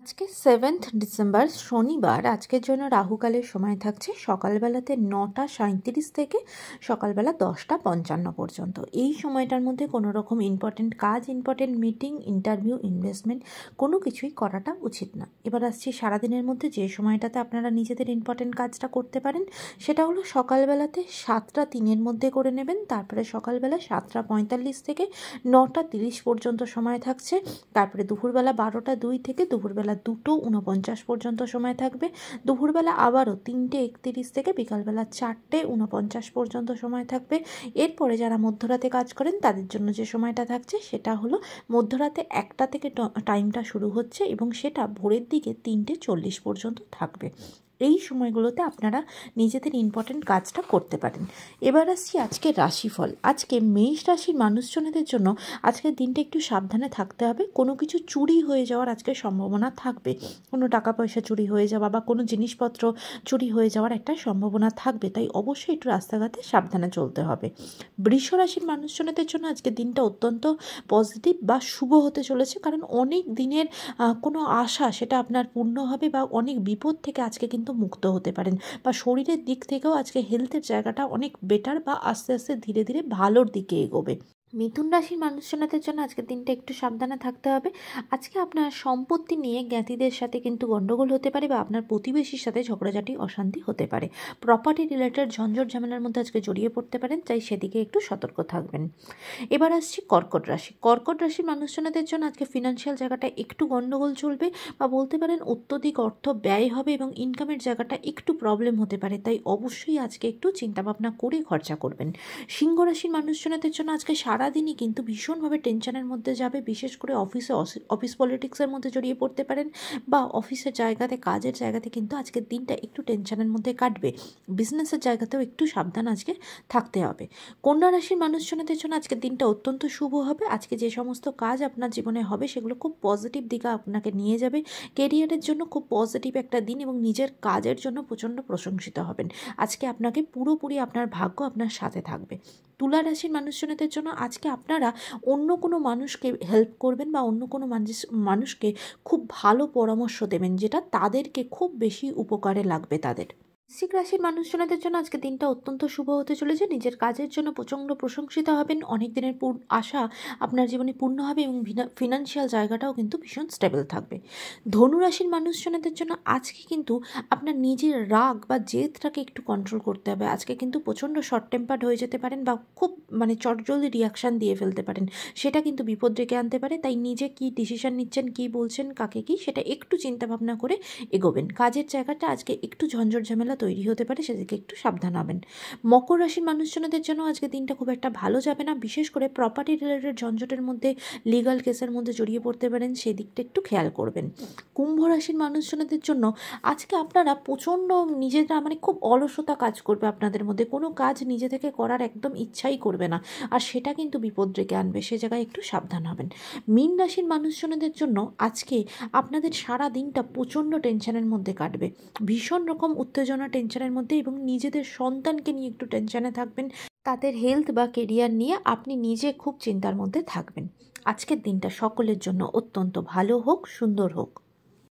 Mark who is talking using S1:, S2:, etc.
S1: আজকে 7th December শনিবার। আজকের জন্য রাহুকালের সময় থাকছে সকালবেলাতে 9:37 থেকে সকালবেলা 10:55 পর্যন্ত। এই সময়টার মধ্যে কোনো রকম ইম্পর্টেন্ট কাজ, ইম্পর্টেন্ট মিটিং, ইন্টারভিউ, ইনভেস্টমেন্ট কোনো কিছুই করাটা উচিত না। এবার আসছি সারাদিনের মধ্যে যে সময়টাতে আপনারা নিজেদের ইম্পর্টেন্ট কাজটা করতে পারেন, সেটা হলো সকালবেলাতে 7:03 মধ্যে করে নেবেন। তারপরে সকালবেলা 7:45 থেকে 9:30 পর্যন্ত সময় থাকছে। তারপরে দুপুরবেলা 12:02 থেকে দুপুরবেলা 2:49 পর্যন্ত সময় থাকবে। দুপুরবেলা আবারও 3:31 থেকে বিকালবেলা 4:49 পর্যন্ত সময় থাকবে। এরপরে যারা মধ্যরাতে কাজ করেন তাদের জন্য যে সময়টা থাকছে সেটা হলো মধ্যরাতে 1টা থেকে টাইমটা শুরু হচ্ছে এবং সেটা ভোরের দিকে 3:40 পর্যন্ত থাকবে। এই সময়গুলোতে আপনারা নিজেদের ইম্পর্টেন্ট কাজটা করতে পারেন। এবার আসছি আজকের রাশিফল। আজকে মেষ রাশির মানুষজনদের জন্য আজকের দিনটা একটু সাবধানে থাকতে হবে। কোনো কিছু চুরি হয়ে যাওয়ার আজকের সম্ভাবনা থাকবে। কোনো টাকা পয়সা চুরি হয়ে যাওয়া বা কোনো জিনিসপত্র চুরি হয়ে যাওয়ার একটা সম্ভাবনা থাকবে, তাই অবশ্যই একটু রাস্তাঘাটে সাবধানে চলতে হবে। বৃষ রাশির মানুষজনদের জন্য আজকের দিনটা অত্যন্ত পজিটিভ বা শুভ হতে চলেছে, কারণ অনেক দিনের কোনো আশা সেটা আপনার পূর্ণ হবে বা অনেক বিপদ থেকে আজকে কিন্তু মুক্ত হতে পারেন, বা শরীরের দিক থেকেও আজকে হেলথের জায়গাটা অনেক বেটার বা আস্তে আস্তে ধীরে ধীরে ভালোর দিকে এগোবে। মিথুন রাশির মানুষজনদের জন্য আজকের দিনটা একটু সাবধানে থাকতে হবে। আজকে আপনার সম্পত্তি নিয়ে জ্ঞাতিদের সাথে কিন্তু গণ্ডগোল হতে পারে বা আপনার প্রতিবেশীর সাথে ঝগড়াঝাটি অশান্তি হতে পারে। প্রপার্টি রিলেটেড ঝঞ্ঝট ঝামেলার মধ্যে আজকে জড়িয়ে পড়তে পারেন, তাই সেদিকে একটু সতর্ক থাকবেন। এবার আসছি কর্কট রাশি। কর্কট রাশির মানুষজনদের জন্য আজকে ফিনান্সিয়াল জায়গাটা একটু গণ্ডগোল চলবে বা বলতে পারেন অত্যধিক অর্থ ব্যয় হবে এবং ইনকামের জায়গাটা একটু প্রবলেম হতে পারে, তাই অবশ্যই আজকে একটু চিন্তাভাবনা করে খরচা করবেন। সিংহ রাশির মানুষজনদের জন্য আজকে সারাদিনই কিন্তু ভীষণভাবে টেনশনের মধ্যে যাবে। বিশেষ করে অফিস পলিটিক্সের মধ্যে জড়িয়ে পড়তে পারেন বা অফিসের জায়গাতে, কাজের জায়গাতে কিন্তু আজকের দিনটা একটু টেনশনের মধ্যে কাটবে। বিজনেসের জায়গাতেও একটু সাবধান আজকে থাকতে হবে। কন্যা রাশির মানুষজনদের জন্য আজকের দিনটা অত্যন্ত শুভ হবে। আজকে যে সমস্ত কাজ আপনার জীবনে হবে সেগুলো খুব পজিটিভ দিকে আপনাকে নিয়ে যাবে। কেরিয়ারের জন্য খুব পজিটিভ একটা দিন এবং নিজের কাজের জন্য প্রচণ্ড প্রশংসিত হবেন। আজকে আপনাকে পুরোপুরি আপনার ভাগ্য আপনার সাথে থাকবে। তুলা রাশির মানুষজনদের জন্য আজকে আপনারা অন্য কোনো মানুষকে হেল্প করবেন বা অন্য কোনো মানুষকে খুব ভালো পরামর্শ দেবেন, যেটা তাদেরকে খুব বেশি উপকারে লাগবে তাদের। বৃশ্চিক রাশির মানুষজনদের জন্য আজকে দিনটা অত্যন্ত শুভ হতে চলেছে। নিজের কাজের জন্য প্রচণ্ড প্রশংসিত হবেন। অনেক দিনের আশা আপনার জীবনে পূর্ণ হবে এবং ফিনান্সিয়াল জায়গাটাও কিন্তু ভীষণ স্টেবল থাকবে। ধনু রাশির মানুষজনদের জন্য আজকে কিন্তু আপনার নিজের রাগ বা জেদটাকে একটু কন্ট্রোল করতে হবে। আজকে কিন্তু প্রচণ্ড শর্ট টেম্পার্ড হয়ে যেতে পারেন বা খুব চটজলদি রিয়াকশান দিয়ে ফেলতে পারেন, সেটা কিন্তু বিপদ ডেকে আনতে পারে। তাই নিজে কী ডিসিশন নিচ্ছেন, কী বলছেন, কাকে কী, সেটা একটু চিন্তাভাবনা করে এগোবেন। কাজের জায়গাটা আজকে একটু ঝঞ্ঝট ঝামেলা তৈরি হতে পারে, সেদিকে একটু সাবধান হবেন। মকর রাশির মানুষজনদের জন্য আজকে দিনটা খুব একটা ভালো যাবে না। বিশেষ করে প্রপার্টি রিলেটেড ঝঞ্ঝটের মধ্যে, লিগাল কেসের মধ্যে জড়িয়ে পড়তে পারেন, সেদিকটা একটু খেয়াল করবেন। কুম্ভ রাশির মানুষজনদের জন্য আজকে আপনারা প্রচণ্ড নিজেরা খুব অলসতা কাজ করবে আপনাদের মধ্যে। কোনো কাজ নিজে থেকে করার একদম ইচ্ছাই করবে না, আর সেটা কিন্তু বিপদ ডেকে আনবে, সে জায়গায় একটু সাবধান হবেন। মীন রাশির মানুষজনদের জন্য আজকে আপনাদের সারা দিনটা প্রচণ্ড টেনশনের মধ্যে কাটবে। ভীষণ রকম উত্তেজনা টেনশনের মধ্যে, এবং নিজেদের সন্তানকে নিয়ে একটু টেনশনে থাকবেন। তাদের হেলথ বা কেরিয়ার নিয়ে আপনি নিজে খুব চিন্তার মধ্যে থাকবেন। আজকের দিনটা সকলের জন্য অত্যন্ত ভালো হোক, সুন্দর হোক।